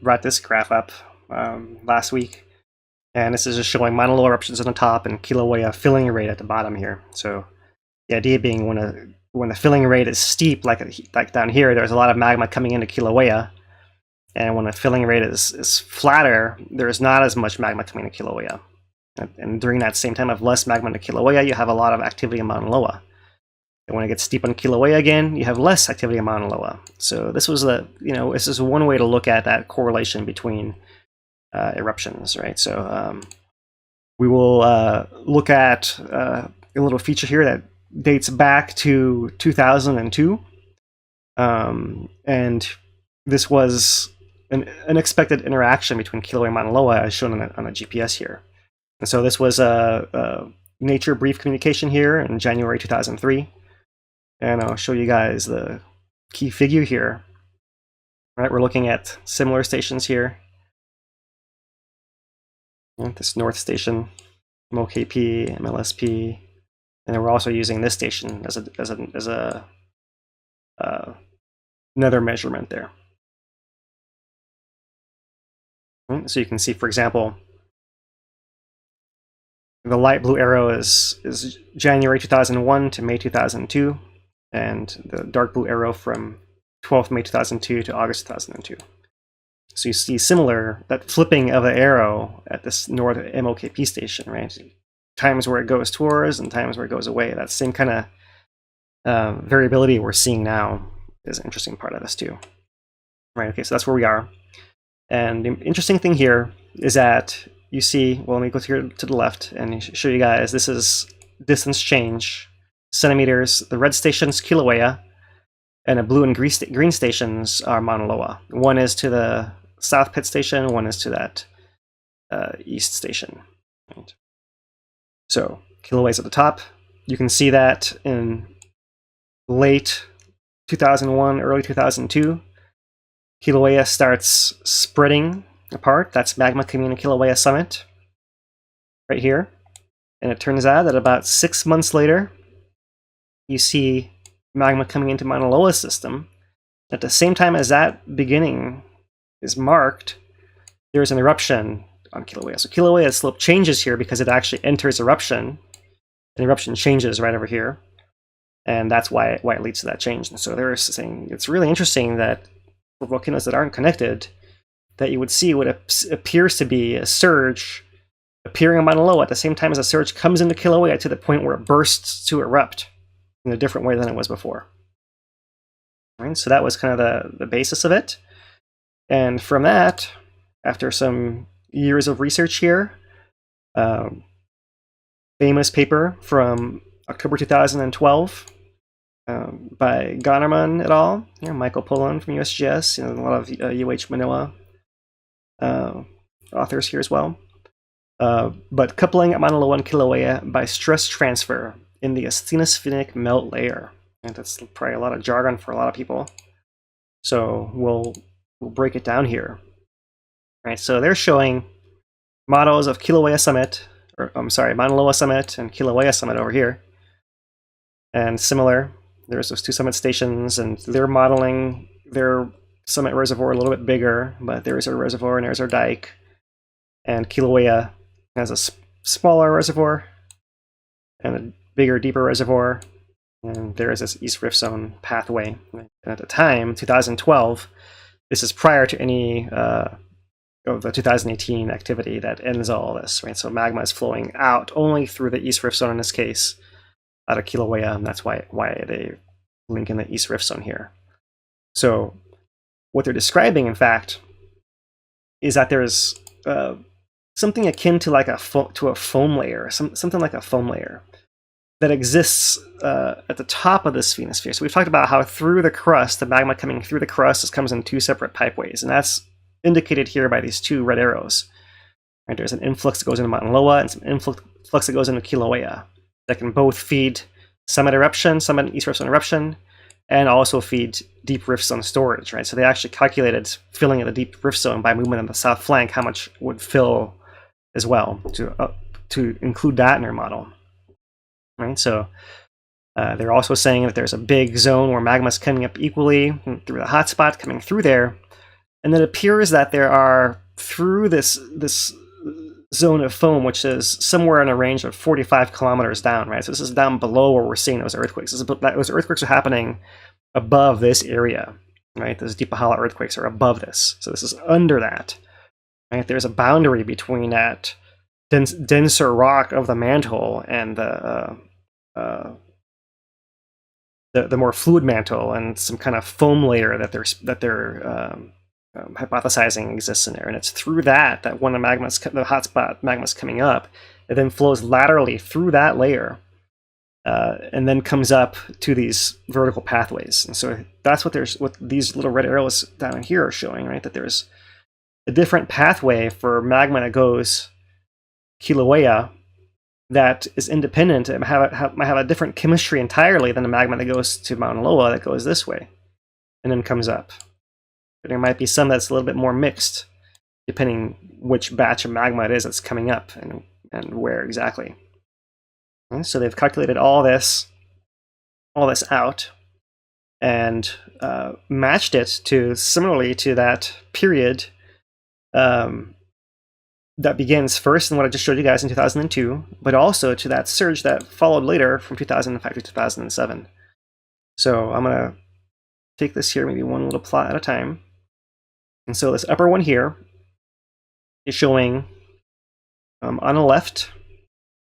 brought this graph up last week, and this is just showing Maunaloa eruptions on the top and Kilauea filling rate at the bottom here. So the idea being when the filling rate is steep, like down here, there's a lot of magma coming into Kilauea, and when the filling rate is flatter, there's not as much magma coming to Kilauea. And during that same time of less magma in Kilauea, you have a lot of activity in Maunaloa. And when it gets steep on Kilauea again, you have less activity in Maunaloa. So this was this is one way to look at that correlation between eruptions, right? So we will look at a little feature here that dates back to 2002, and this was an unexpected interaction between Kilauea and Maunaloa, as shown on a GPS here. And so this was a nature brief communication here in January 2003. And I'll show you guys the key figure here. All right, we're looking at similar stations here. And this north station, MOKP, MLSP, and then we're also using this station as another measurement there. Right, so you can see, for example, the light blue arrow is January 2001 to May 2002, and the dark blue arrow from 12th May 2002 to August 2002. So you see that flipping of the arrow at this north MOKP station, right? Times where it goes towards and times where it goes away. That same kind of variability we're seeing now is an interesting part of this too. Right, okay, so that's where we are. And the interesting thing here is that you see, well, let me go here to the left and show you guys, this is distance change, centimeters. The red station's Kilauea, and the blue and green stations are Maunaloa. One is to the south pit station, one is to that east station. Right. So Kilauea's at the top. You can see that in late 2001, early 2002, Kilauea starts spreading apart. That's magma coming in Kilauea summit right here. And it turns out that about 6 months later, you see magma coming into Maunaloa system. At the same time as that beginning is marked, there's an eruption on Kilauea. So Kilauea's slope changes here because it actually enters eruption. And eruption changes right over here. And that's why it leads to that change. And so they're saying it's really interesting that for volcanoes that aren't connected, that you would see what appears to be a surge appearing on Maunaloa at the same time as a surge comes into Kilauea to the point where it bursts to erupt in a different way than it was before. Right, so that was kind of the basis of it. And from that, after some years of research here, famous paper from October 2012 by Gonnerman et al., Michael Pullen from USGS, a lot of UH Manoa authors here as well. But coupling Maunaloa and Kilauea by stress transfer in the asthenosphenic melt layer. And that's probably a lot of jargon for a lot of people. So we'll break it down here. Right, so they're showing models of Kilauea summit, or I'm sorry, Maunaloa summit and Kilauea summit over here. And similar, there's those two summit stations, and they're modeling their summit reservoir a little bit bigger, but there's our reservoir and there's our dike. And Kilauea has a smaller reservoir and a bigger, deeper reservoir. And there is this East Rift Zone pathway. And at the time, 2012, this is prior to any of the 2018 activity that ends all this, right? So magma is flowing out only through the East Rift Zone in this case, out of Kilauea, and that's why they link in the East Rift Zone here. So what they're describing, in fact, is that there's something akin to like a foam layer, something like a foam layer that exists at the top of this phenosphere. So we've talked about how through the crust, the magma coming through the crust comes in two separate pipeways, and that's indicated here by these two red arrows. Right, there's an influx that goes into Maunaloa and some influx that goes into Kilauea that can both feed summit eruption, summit and East Rift Zone eruption, and also feed deep rift zone storage, right? So they actually calculated filling of the deep rift zone by movement on the south flank, how much would fill as well, to include that in their model, right? So they're also saying that there's a big zone where magma is coming up equally through the hotspot coming through there, And it appears that there are, through this zone of foam, which is somewhere in a range of 45 kilometers down, right? So this is down below where we're seeing those earthquakes. Those earthquakes are happening above this area, right? Those deep Pahala earthquakes are above this. So this is under that, right? There's a boundary between that denser rock of the mantle and the more fluid mantle and some kind of foam layer that they're hypothesizing exists in there. And it's through that when the hotspot magma's coming up, it then flows laterally through that layer and then comes up to these vertical pathways. And so that's what these little red arrows down here are showing, right? That there's a different pathway for magma that goes Kilauea that is independent and might have a different chemistry entirely than the magma that goes to Maunaloa that goes this way and then comes up. But there might be some that's a little bit more mixed, depending which batch of magma it is that's coming up and where exactly. Okay, so they've calculated all this out and matched it similarly to that period that begins first in what I just showed you guys in 2002, but also to that surge that followed later from 2005 to 2007. So I'm going to take this here, maybe one little plot at a time. And so this upper one here is showing, on the left,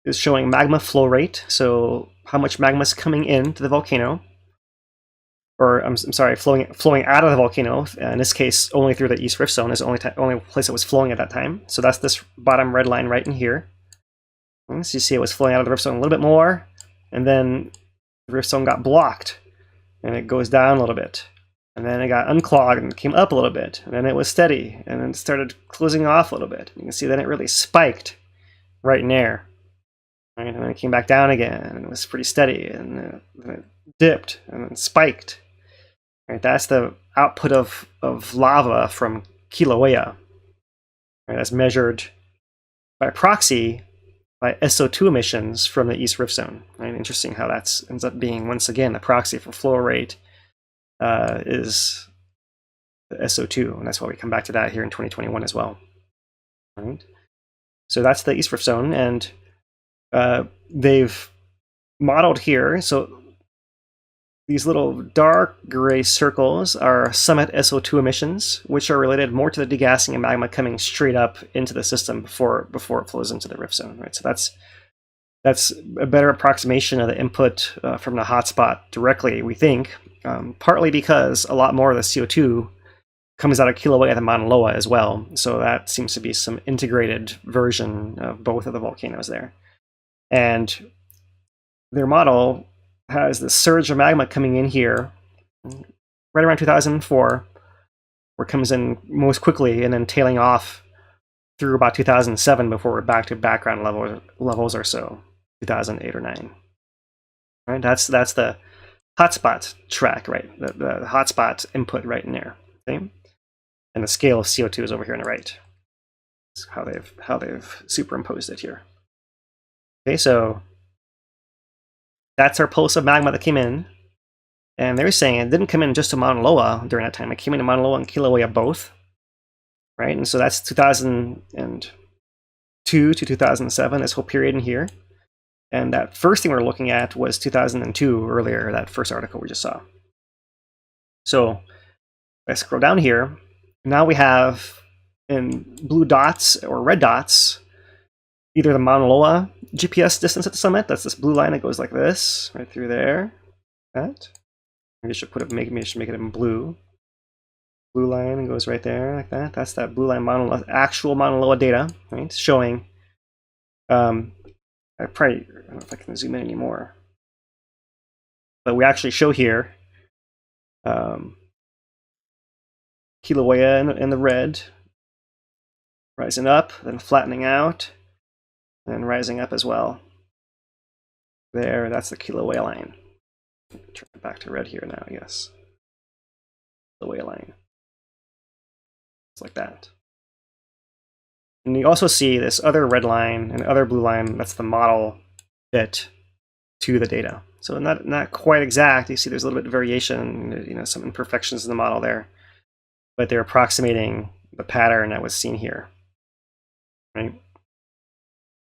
is showing magma flow rate, so how much magma is coming into the volcano. Or I'm sorry, flowing out of the volcano. In this case, only through the East Rift Zone is the only place it was flowing at that time. So that's this bottom red line right in here. So you see it was flowing out of the Rift Zone a little bit more, and then the Rift Zone got blocked, and it goes down a little bit. And then it got unclogged and came up a little bit, and then it was steady, and then it started closing off a little bit. You can see then it really spiked right in there. Right? And then it came back down again, and it was pretty steady, and then it dipped and then spiked. Right, that's the output of lava from Kilauea. Right, that's measured by proxy by SO2 emissions from the East Rift Zone. Right, interesting how that ends up being, once again, the proxy for flow rate is the SO2, and that's why we come back to that here in 2021 as well. Right, so that's the East Rift Zone, and they've modeled here. So these little dark gray circles are summit SO2 emissions, which are related more to the degassing of magma coming straight up into the system before it flows into the rift zone. Right, so that's a better approximation of the input from the hotspot directly, we think, partly because a lot more of the CO2 comes out of Kilauea than Maunaloa as well. So that seems to be some integrated version of both of the volcanoes there. And their model has the surge of magma coming in here right around 2004, where it comes in most quickly and then tailing off through about 2007 before we're back to background levels or so, 2008 or 9. Right, that's the hotspot track, right? The hotspot input right in there. Okay? And the scale of CO2 is over here on the right. That's how they've superimposed it here. Okay, so that's our pulse of magma that came in. And they're saying it didn't come in just to Maunaloa during that time. It came into Maunaloa and Kilauea both. Right? And so that's 2002 to 2007, this whole period in here. And that first thing we're looking at was 2002 earlier, that first article we just saw. So I scroll down here. Now we have in blue dots or red dots either the Maunaloa GPS distance at the summit. That's this blue line that goes like this, right through there. That. Maybe I should make it in blue. Blue line goes right there like that. That's that blue line actual Maunaloa data, right? Showing. I don't know if I can zoom in anymore, but we actually show here Kilauea in the red, rising up, then flattening out, and rising up as well. There, that's the Kilauea line. Turn it back to red here now, I guess. Kilauea line. It's like that. And you also see this other red line and other blue line, that's the model fit to the data. So not quite exact. You see there's a little bit of variation, some imperfections in the model there. but they're approximating the pattern that was seen here, right?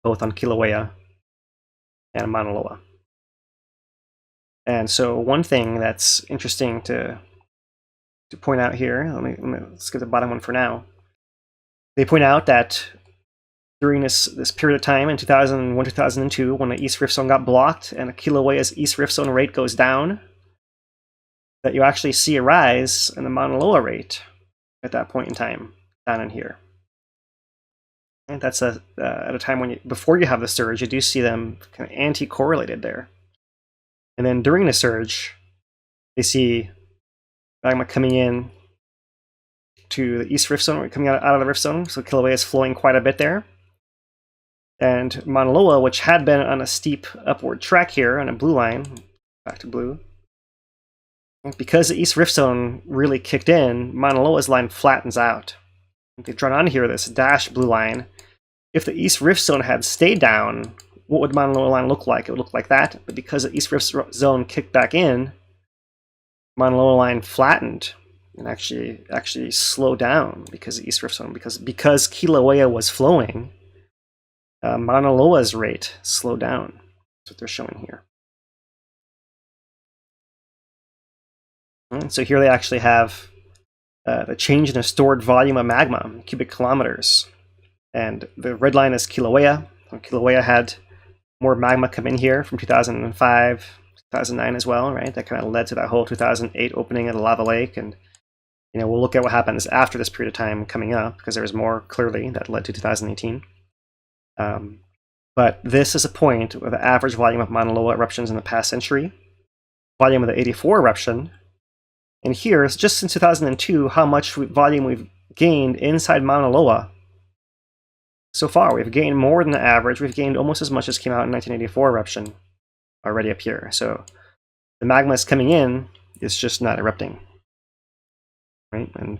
Both on Kilauea and Maunaloa. And so one thing that's interesting to point out here, let's skip the bottom one for now. They point out that during this period of time in 2001, 2002, when the East Rift Zone got blocked and the Kilauea's East Rift Zone rate goes down, that you actually see a rise in the Mauna Loa rate at that point in time, down in here. And that's at a time when before you have the surge, you do see them kind of anti-correlated there. And then during the surge, they see magma coming in to the East Rift Zone, coming out of the Rift Zone, so Kilauea is flowing quite a bit there. And Mauna Loa, which had been on a steep upward track here on a blue line, back to blue, because the East Rift Zone really kicked in, Mauna Loa's line flattens out. They've drawn on here this dashed blue line. If the East Rift Zone had stayed down, what would Mauna Loa line look like? It would look like that, but because the East Rift Zone kicked back in, Mauna Loa line flattened and actually slowed down because the East Rift Zone, because Kilauea was flowing, Mauna Loa's rate slowed down. That's what they're showing here. And so here they actually have the change in the stored volume of magma, cubic kilometers. And the red line is Kilauea. Kilauea had more magma come in here from 2005, 2009 as well, right? That kind of led to that whole 2008 opening of the lava lake. And we'll look at what happens after this period of time coming up, because there's more clearly that led to 2018. But this is a point where the average volume of Mauna Loa eruptions in the past century, volume of the 84 eruption, and here, just since 2002, how much volume we've gained inside Mauna Loa. So far, we've gained more than the average. We've gained almost as much as came out in 1984 eruption already up here. So the magma is coming in, it's just not erupting, right? And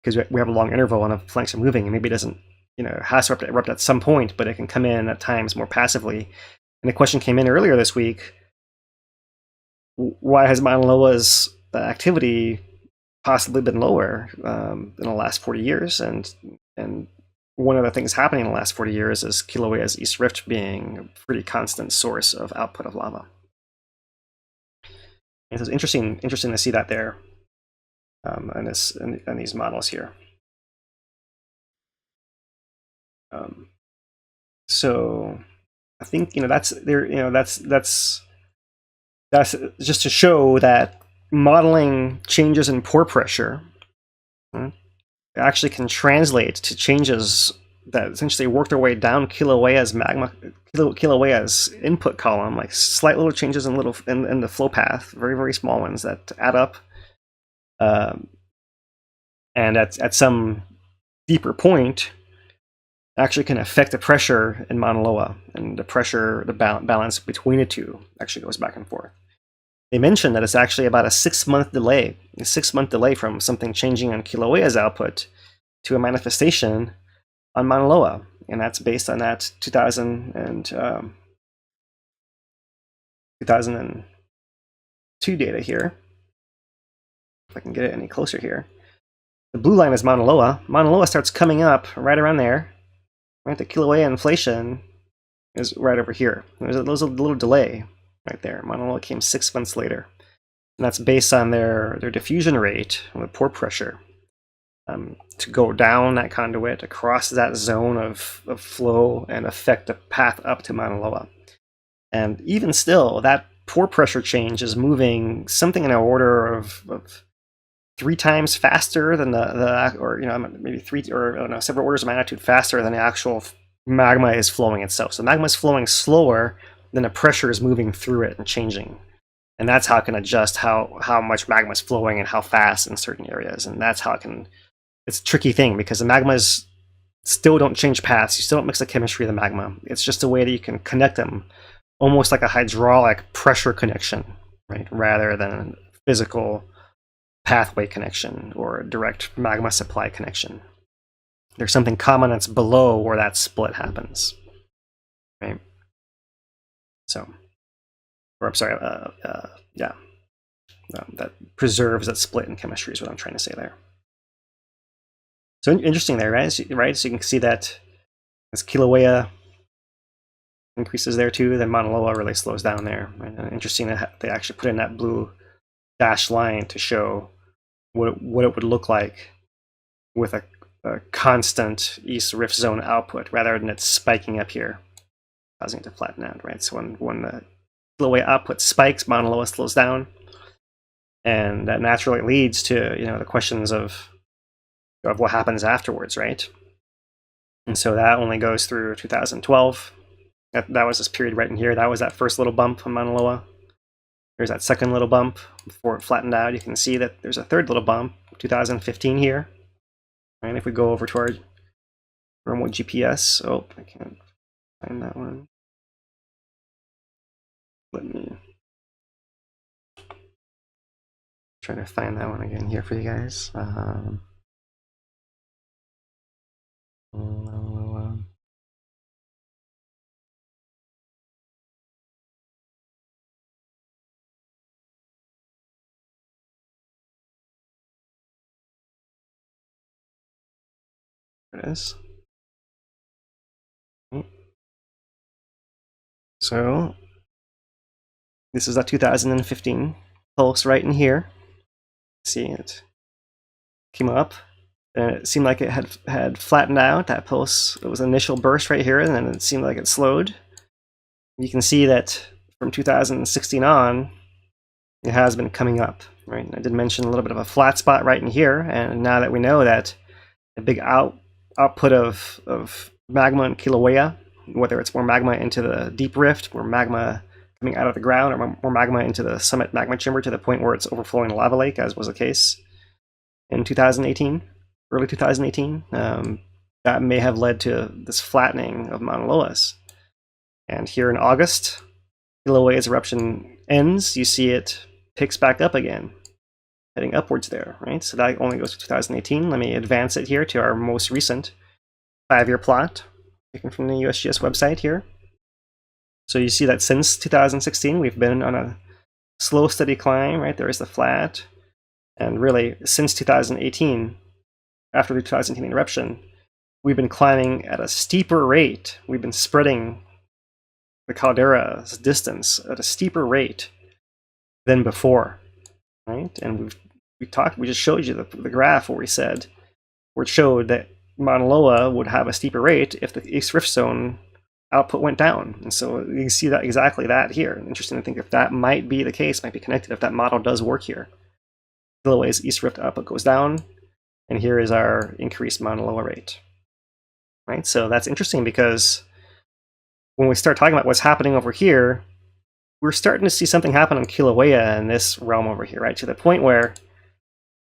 because we have a long interval and the flanks are moving, and maybe it doesn't, it has to erupt at some point, but it can come in at times more passively. And the question came in earlier this week: why has Mauna Loa's activity possibly been lower in the last 40 years? And one of the things happening in the last 40 years is Kilauea's East Rift being a pretty constant source of output of lava. And so it's interesting to see that there in these models here. So I think that's there. That's just to show that modeling changes in pore pressure actually can translate to changes that essentially work their way down Kilauea's input column, like slight little changes in the flow path, very, very small ones that add up, and at some deeper point actually can affect the pressure in Mauna Loa, and the balance between the two actually goes back and forth. They mentioned that it's actually about a 6-month delay, from something changing on Kilauea's output to a manifestation on Mauna Loa, and that's based on that 2002 data here. If I can get it any closer here. The blue line is Mauna Loa. Mauna Loa starts coming up right around there. Right, the Kilauea inflation is right over here. There's a little delay right there. Mauna Loa came 6 months later. And that's based on their diffusion rate, the pore pressure, to go down that conduit, across that zone of flow, and affect the path up to Mauna Loa. And even still, that pore pressure change is moving something in the order of 3 times faster than maybe several orders of magnitude faster than the actual magma is flowing itself. So magma is flowing slower than the pressure is moving through it and changing. And that's how it can adjust how much magma is flowing and how fast in certain areas. And that's how it's a tricky thing, because the magmas still don't change paths. You still don't mix the chemistry of the magma. It's just a way that you can connect them, almost like a hydraulic pressure connection, right? Rather than a physical pathway connection or a direct magma supply connection. There's something common that's below where that split happens, right? So, or I'm sorry, that preserves that split in chemistry is what I'm trying to say there. So interesting there, right? So you can see that as Kilauea increases there too, then Maunaloa really slows down there. Right? And interesting that they actually put in that blue dashed line to show what it would look like with a constant east rift zone output rather than it spiking up here, causing it to flatten out, right? So when the Kilauea output spikes, Maunaloa slows down, and that naturally leads to the questions of what happens afterwards, right? And so that only goes through 2012. That was this period right in here. That was that first little bump on Mauna Loa. There's that second little bump before it flattened out. You can see that there's a third little bump, 2015 here. And if we go over to our remote GPS, oh, I can't find that one. Let me try to find that one again here for you guys. There it is. So this is a 2015 pulse right in here. See, it came up, and it seemed like it had flattened out. That pulse, it was an initial burst right here, and then it seemed like it slowed. You can see that from 2016 on, it has been coming up, right? And I did mention a little bit of a flat spot right in here, and now that we know that a big output of magma in Kilauea, whether it's more magma into the deep rift, more magma coming out of the ground, or more magma into the summit magma chamber to the point where it's overflowing a lava lake, as was the case in 2018, early 2018, that may have led to this flattening of Mauna Loa's. And here in August, Kilauea's eruption ends. You see it picks back up again, heading upwards there, right? So that only goes to 2018. Let me advance it here to our most recent 5-year plot, taken from the USGS website here. So you see that since 2016, we've been on a slow, steady climb, right? There is the flat. And really, since 2018, after the 2018 eruption, we've been climbing at a steeper rate. We've been spreading the caldera's distance at a steeper rate than before, right? And we just showed you the graph where it showed that Mauna Loa would have a steeper rate if the East Rift Zone output went down. And so you see that exactly that here. Interesting to think if that might be the case, might be connected, if that model does work here. Kilauea's East Rift output goes down, and here is our increased Mauna Loa rate, right? So that's interesting because when we start talking about what's happening over here, we're starting to see something happen on Kilauea in this realm over here, right? To the point where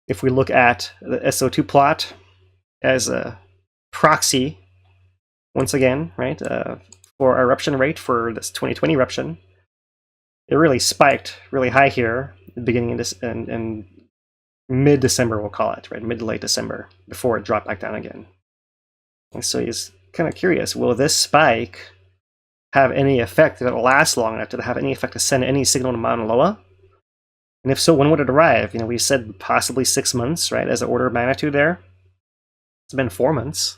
if we look at the SO2 plot as a proxy, once again, right, for our eruption rate for this 2020 eruption, it really spiked really high here at the beginning of this, and mid-December, we'll call it, right, mid to late December, before it dropped back down again. And so he's kind of curious, will this spike have any effect? Did it last long enough? Did it have any effect to send any signal to Mauna Loa? And if so, when would it arrive? We said possibly 6 months, right, as an order of magnitude there. It's been 4 months.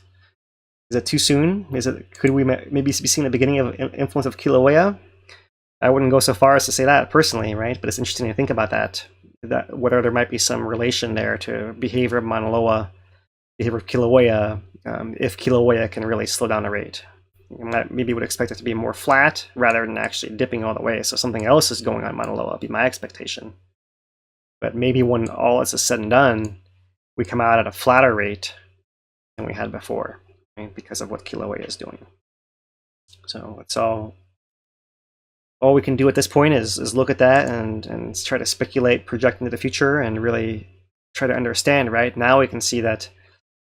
Is it too soon? Could we maybe be seeing the beginning of influence of Kilauea? I wouldn't go so far as to say that personally, right? But it's interesting to think about that whether there might be some relation there to behavior of Mauna Loa, behavior of Kilauea, if Kilauea can really slow down the rate. Maybe would expect it to be more flat rather than actually dipping all the way. So something else is going on Mauna Loa, would be my expectation. But maybe when all is said and done, we come out at a flatter rate than we had before, right? Because of what Kilauea is doing. So it's all we can do at this point is look at that and try to speculate, project into the future, and really try to understand, right? Now we can see that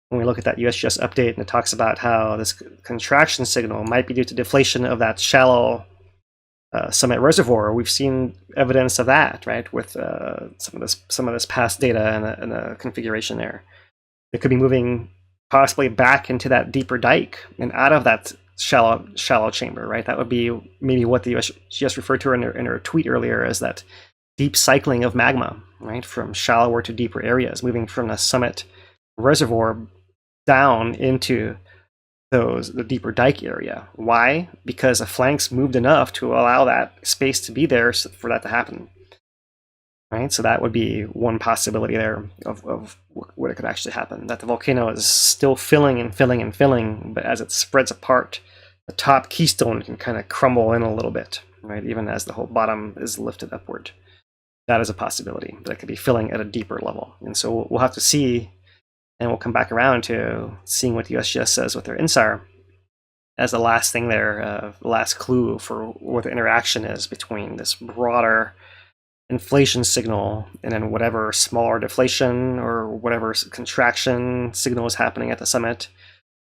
when we look at that USGS update and it talks about how this contraction signal might be due to deflation of that shallow summit reservoir. We've seen evidence of that, right, with some of this past data and the configuration there. It could be moving possibly back into that deeper dike and out of that shallow chamber, right? That would be maybe what the USGS referred to in her tweet earlier as that deep cycling of magma, right, from shallower to deeper areas, moving from the summit reservoir down into the deeper dike area. Why? Because the flanks moved enough to allow that space to be there for that to happen. Right? So that would be one possibility there of what it could actually happen. That the volcano is still filling and filling and filling, but as it spreads apart, the top keystone can kind of crumble in a little bit, right? Even as the whole bottom is lifted upward. That is a possibility. That could be filling at a deeper level. And so we'll have to see, and we'll come back around to seeing what the USGS says with their INSAR as the last thing there, the last clue for what the interaction is between this broader inflation signal and then whatever smaller deflation or whatever contraction signal is happening at the summit,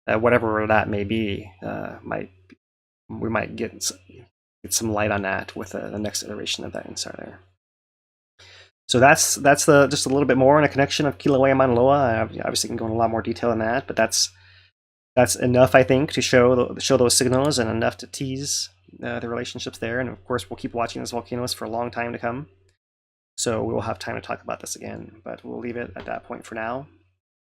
whatever that may be, we might get some light on that with the next iteration of that INSAR there. So that's just a little bit more on a connection of Kilauea and Maunaloa. I obviously can go in a lot more detail than that, but that's enough, I think, to show those signals and enough to tease the relationships there. And of course, we'll keep watching these volcanoes for a long time to come. So we will have time to talk about this again, but we'll leave it at that point for now.